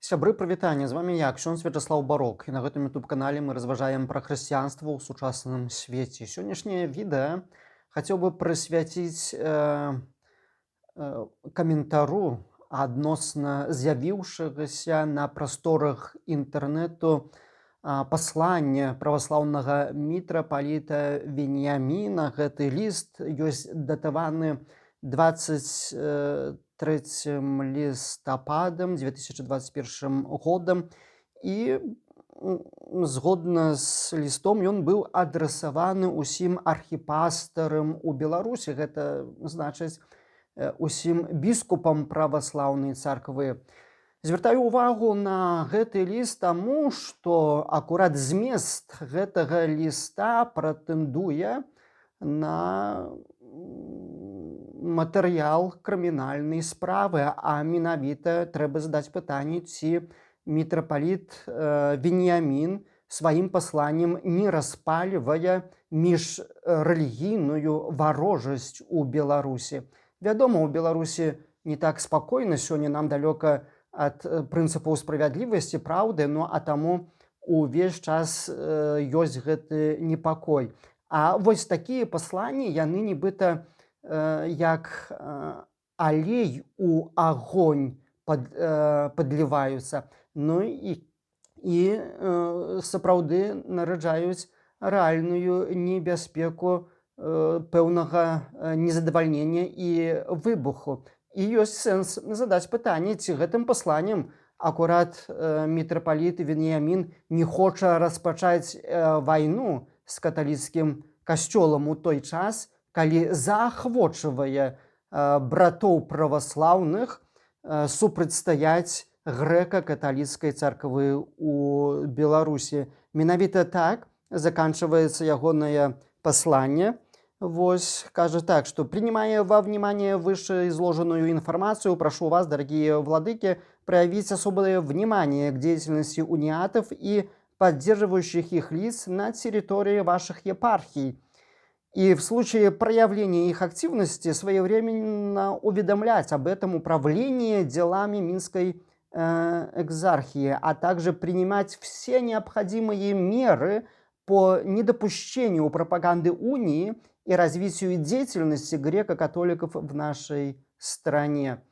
Сябры, прывітанне, з вами я, ксёндз Вячаслаў Барок, і на гэтым YouTube-канале мы разважаем пра хрысціянства ў сучасным свеце. Сённяшняе відэа хацеў бы прысвяціць каментару адносна з'явіўшагася на прасторах інтэрнэту паслання праваслаўнага мітрапаліта Веніяміна. Гэты ліст ёсць датаваны 23 лістападам 2021 годам, і згодна з лістом ён быў адрасаваны ўсім архіпастарам у Беларусі, гэта значыць усім біскупам праваслаўнай царквы. Звяртаю ўвагу на гэты ліст таму, што акурат змест гэтага ліста прэтэндуе на матэрыял крымінальнай справы, а менавіта трэба задаць пытанне, ці мітрапаліт Веніямін сваім пасланнем не распальвае міжрэлігійную варожасць у Беларусі. Вядома, у Беларусі не так спакойна, сёння нам далёка ад прынцыпаў справядлівасці, праўды, а таму увесь час ёсць гэты непакой. А вось такія пасланні, яны нібыта як алей у агонь падліваюцца, і сапраўды нараджаюць рэальную небяспеку пэўнага незадавальнення і выбуху. І ёсць сэнс задаць пытанне, ці гэтым пасланнем акурат мітрапаліт Веніямін не хоча распачаць вайну з каталіцкім касцёлам у той час, калі заахвочвае братоў праваслаўных супрацьстаяць грэка-каталіцкай царквы ў Беларусі. Менавіта так заканчивается ягонае послание. Вось кажа так, что принимая во внимание вышеизложенную информацию, прошу вас, дорогие владыки, проявить особое внимание к деятельности униатов и поддерживающих их лиц на территории ваших епархий. И в случае проявления их активности своевременно уведомлять об этом управление делами Минской экзархии, а также принимать все необходимые меры по недопущению пропаганды унии и развитию деятельности греко-католиков в нашей стране.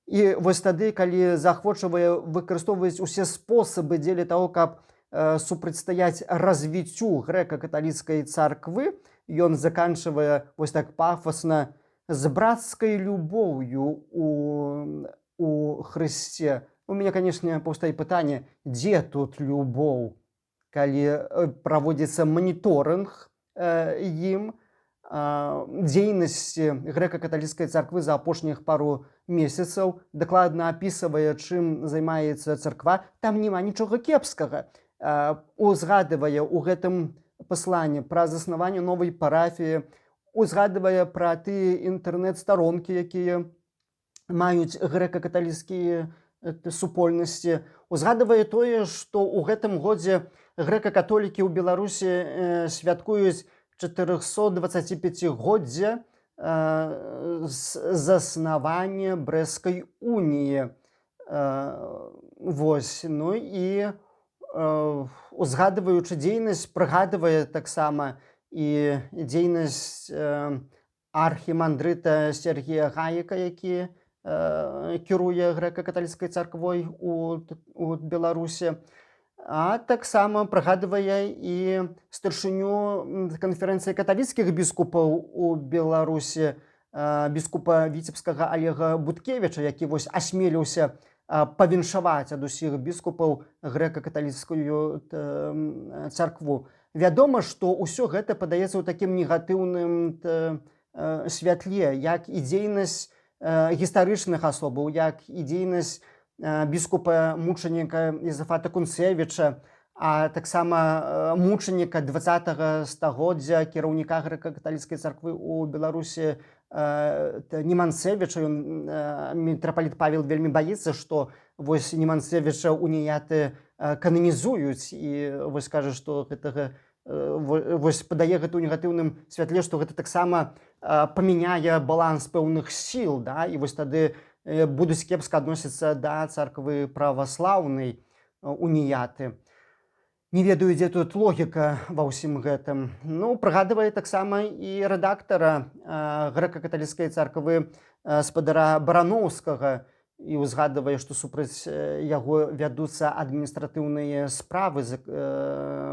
И вось тады, калі заахвочвае выкарыстоўваць усе спосабы дзеля того, каб супрацьстаяць развіццю грэка-каталіцкай царквы, ён заканчивае вось так пафосна з брацкай любоўю у Хрысце. У меня, конечно, паўстае пытанне, дзе тут любоў, калі праводзіцца маніторынг ім дзейнасці грэка-каталіцкай царквы за апошніх пару месяцаў, дакладна апісвае, чым займаецца царква, там няма нічога кепскага. Узгадывае ў гэтым пасланні пра заснаванне новай парафіі, узгадывае пра тыя інтэрнэт-старонкі, якія маюць грэка-каталіцкія супольнасці, узгадывае тое, што ў гэтым годзе грэка-католікі ў Беларусі святкуюць 425-годдзе заснавання Брэсцкай уніі. Вось, і узгадваючы дзейнасць, прыгадвае таксама і дзейнасць архімандрыта Сергія Гаіка, які кіруе грэка-каталіцкай царквой у Беларусі, а таксама прыгадвае і старшыню канферэнцыі каталіцкіх біскупаў у Беларусі, біскупа віцебскага Олега Буткевіча, які вось асмеліўся павіншаваць ад усіх біскупаў грэка-каталіцкую царкву. Вядома, што ўсё гэта падаецца ў такім негатыўным святле, як і дзейнасць гістарычных асобаў, як і дзейнасць біскупа мучаніка Ізафата Кунцевіча, а таксама мучаніка 20-го стагоддзя, кіраўніка грэка-каталіцкай царквы ў Беларусі Неманцевіча. Мітрапаліт Павел вельмі баіцца, што вось Неманцевіча уніяты кананізуюць, і вось кажа, што гэтага вось падае гэта ў негатыўным святле, што гэта таксама памяняе баланс пэўных сіл, і вось тады будуць кепска адносіцца да царквы праваслаўнай, уніяты. Не ведаю, дзе тут логіка ва ўсім гэтым. Ну, прыгадвае таксама і рэдактара грэка-каталіцкай царквы спадара Бараноўскага і ўзгадвае, што супраць яго вядуцца адміністратыўныя справы з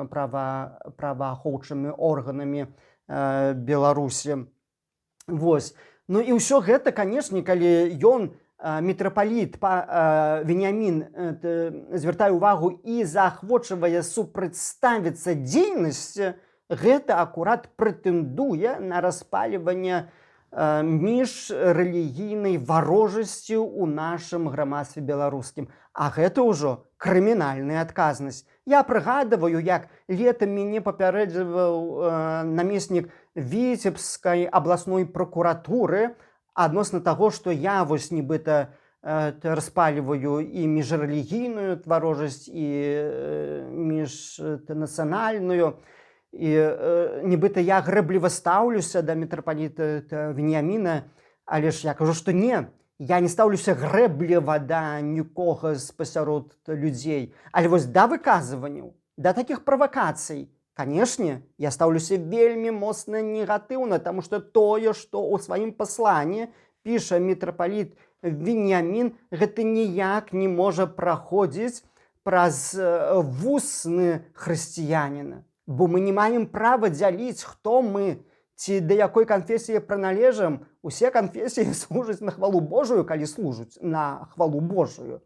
праваахоўчымі органамі Беларусі. Вось. Ну і ўсё гэта, канешне, калі ён, мітрапаліт Веніамін, звяртае ўвагу і заахвочвае супрацьставіцца дзейнасці, гэта акурат прэтэндуе на распальванне міжрэлігійнай варожасці ў нашым грамадстве беларускім. А гэта ўжо крымінальная адказнасць. Я прыгадваю, як летам мяне папярэджваў намеснік Віцебскай абласной пракуратуры адносна таго, што я вось нібыта распальваю і міжрэлігійную варожасць, і міжнацыянальную, і нібыта я грэбліва стаўлюся да мітрапаліта Веніаміна, але ж я кажу, што не, я не стаўлюся грэбліва да нікога пасярод людзей, але вось да выказванняў, да такіх правакацый, канешне, я стаўлюся вельмі моцна негатыўна, таму што тое, што ў сваім пасланні піша мітрапаліт Веніамін, гэта ніяк не можа праходзіць праз вусны хрысціяніна. Бо мы не маем права дзяліць, хто мы, ці да якой канфесіі прыналежым. Усе канфесіі служаць на хвалу Божую, калі служаць на хвалу Божую.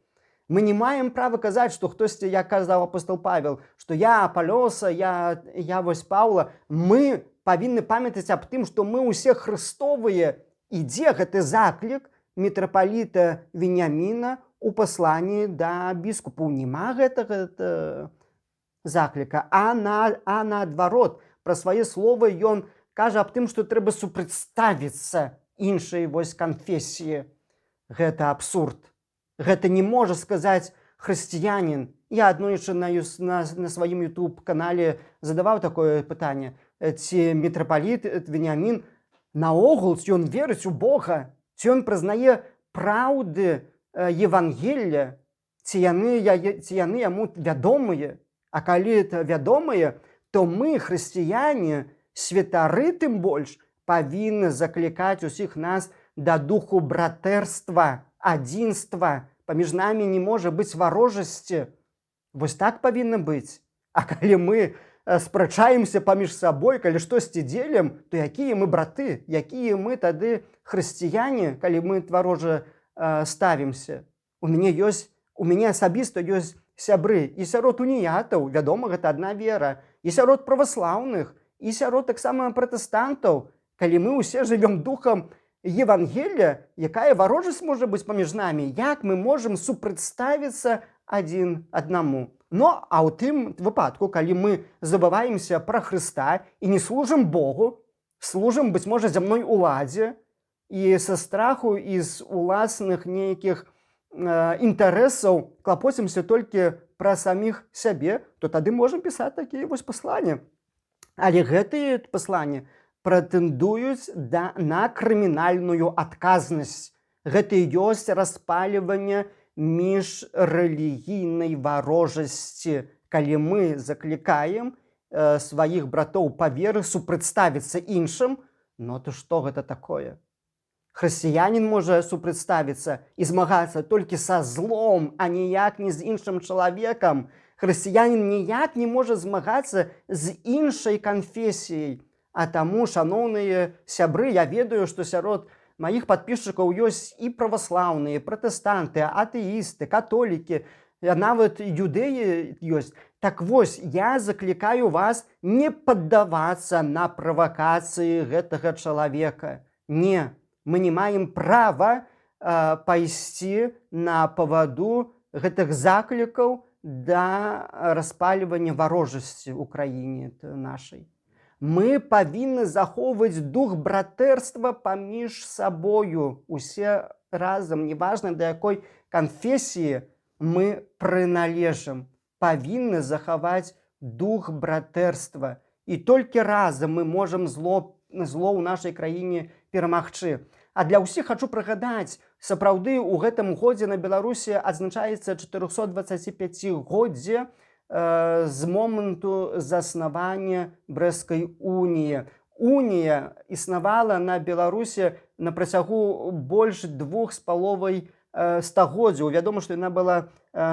Мы не маем права казаць, што хтосьці, як казаў апостол Павел, што я Апалёса, я вось Паўла. Мы павінны памятаць аб тым, што мы ўсе хрыстовыя. Ідзе гэты заклік мітрапаліта Веніаміна у пасланні да біскупаў. Нема гэтага закліка, а наадварот, пра свае словы ён кажа аб тым, што трэба супрацьставіцца іншай вось канфесіі. Гэта абсурд. Гэта не можа сказаць хрысціянін. Я аднойчы на сваім YouTube-канале задаваў такое пытанне. Ці мітрапаліт Веніамін наогул, ці ён верыць у Бога? Ці ён прызнае праўды Евангелля? Ці яны яму вядомыя? А калі это вядомыя, то мы, хрысціяне, святары тым больш, павінны заклікаць усіх нас да духу братэрства, адзінства. Паміж намі не можа быць варожасці. Вось так павінна быць. А калі мы спрачаемся паміж сабой, калі штосьці дзелім, то якія мы браты, якія мы тады хрысціяне, калі мы варожа ставімся. У мяне асабіста ёсць сябры і сярод уніятаў, вядома, гэта адна вера, і сярод праваслаўных, і сярод таксама пратэстантаў. Калі мы ўсе жывём духам Евангелля, якая варожасць можа быць паміж намі? Як мы можам супрацьставіцца адзін аднаму? Ну, а ў тым выпадку, калі мы забываемся пра Хрыста і не служым Богу, служым, быць можа, зямной уладзе, і са страху і з уласных нейкіх інтарэсаў клапоцімся толькі пра саміх сябе, то тады можам пісаць такія вось пасланні. Але гэтыя пасланні прэтэндуюць на крымінальную адказнасць. Гэта ёсць распальванне міжрэлігійнай варожасці, калі мы заклікаем сваіх братоў па веры супрацьставіцца іншым, ну то што гэта такое? Хрысціянін можа супрацьставіцца і змагацца толькі са злом, а ніяк не з іншым чалавекам. Хрысціянін ніяк не можа змагацца з іншай канфесіяй. А таму, шаноўныя сябры, я ведаю, што сярод маіх падпісчыкаў ёсць і праваслаўныя, пратэстанты, атэісты, католікі, нават юдэі ёсць. Так вось, я заклікаю вас не паддавацца на правакацыі гэтага чалавека. Не, мы не маем права пайсці на паваду гэтых заклікаў да распальвання варожасці ў краіне нашай. Мы павінны захоўваць дух братэрства паміж сабою. Усе разам, неважна да якой канфесіі мы прыналежым, павінны захаваць дух братэрства. І толькі разам мы можам зло ў нашай краіне перамагчы. А для ўсіх хачу прыгадаць, сапраўды ў гэтым годзе на Беларусі адзначаецца 425годдзе з моманту заснавання Брэсцкай уніі. Унія існавала на Беларусі на працягу больш 2,5 стагоддзяў. Вядома, што яна была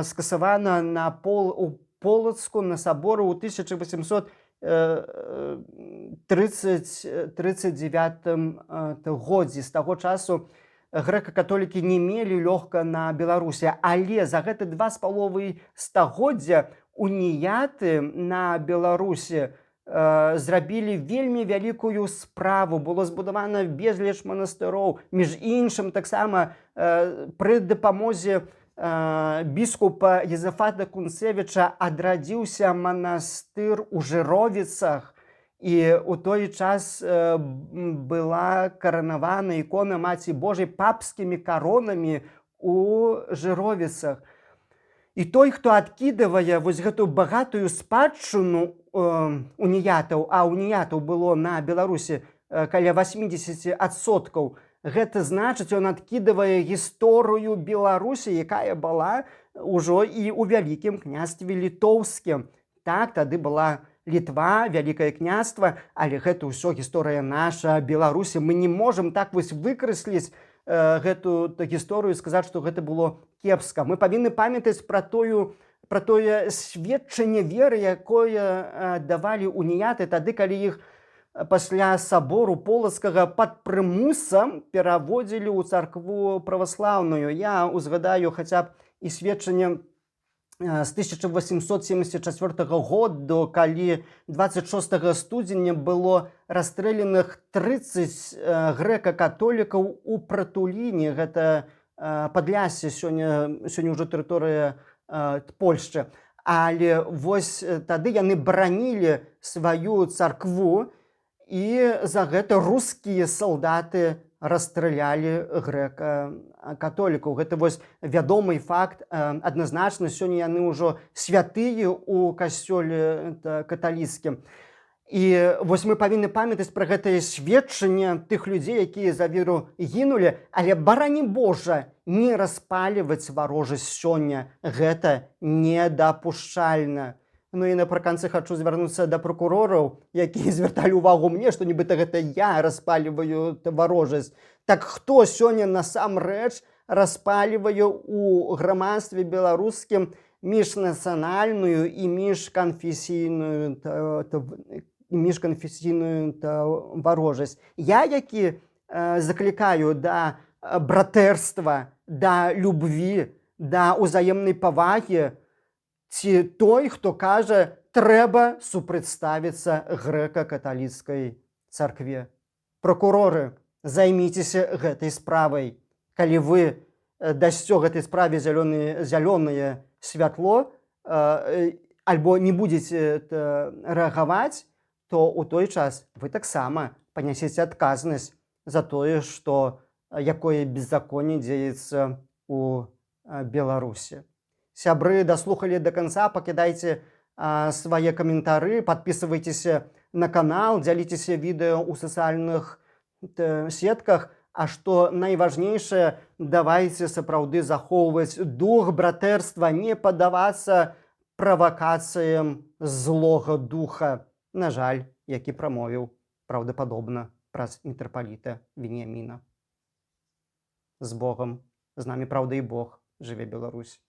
скасавана у Полацку на саборы ў 1839 годзе. З таго часу грэка-католікі не мелі лёгка на Беларусі, але за гэты 2,5 стагоддзя уніяты на Беларусі зрабілі вельмі вялікую справу. Было збудавана безліч манастыроў. Між іншым, таксама пры дапамозе біскупа Езафата Кунцевіча адрадзіўся манастыр у Жыровіцах, і ў той час была каранавана ікона Маці Божай папскімі коронамі у Жыровіцах. І той, хто адкідывае вось гэтую багатую спадчыну уніятаў, а уніятаў было на Беларусі каля 80%, гэта значыць, ён адкідывае гісторыю Беларусі, якая была ўжо і ў Вялікім княстве Літоўскім. Так, тады была Літва, Вялікае княства, але гэта ўсё гісторыя наша Беларусі. Мы не можам так вось выкрэсліць гэту гісторыю і сказаць, што гэта было кепска. Мы павінны памятаць пра тое сведчанне веры, якое давалі уніяты тады, калі іх пасля сабору Полацкага пад прымусам пераводзілі ў царкву праваслаўную. Я узгадаю хаця б і сведчанне з 1874 года, калі 26 студзеня было расстрэляных 30 грэка-католікаў у Пратуліне. Гэта Падляссе, сёння ўжо тэрыторыя Польшчы. Але вось тады яны бранілі сваю царкву, і за гэта рускія салдаты расстралялі грэка-католікаў. Гэта вось вядомы факт. Адназначна, сёння яны ўжо святыя ў касцёле каталіцкім. І вось мы павінны памятаць пра гэтае сведчанне тых людзей, якія за веру гінулі, але, барані Божа, не распальваць варожасць сёння. Гэта недапушчальна. Ну і напрыканцы хачу звярнуцца да пракурораў, якія звярталі ўвагу мне, што нібыта гэта я распальваю варожасць. Так хто сёння насамрэч распальвае ў грамадстве беларускім міжнацыянальную і міжканфесійную варожасць? Я, які заклікаю да братэрства, да любві, да ўзаемнай павагі, ці той, хто кажа, трэба супрацьставіцца грэка-каталіцкай царкве? Пракуроры, займіцеся гэтай справай. Калі вы дасце гэтай справе зялёнае святло, альбо не будзеце рэагаваць, то ў той час вы таксама панясеце адказнасць за тое, што якое беззаконне дзеецца ў Беларусі. Сябры, даслухалі до конца, пакідайце свае каментары, подписывайтеся на канал, дзяліцеся відэо ў сацыяльных сетках. А што найважнейшае, давайце сапраўды захоўваць дух братэрства, не паддавацца правакацыям злога духа. На жаль, які прамовіў праўдападобна праз мітрапаліта Веніяміна. З Богом, з намі праўда і Бог. Жыве Беларусь!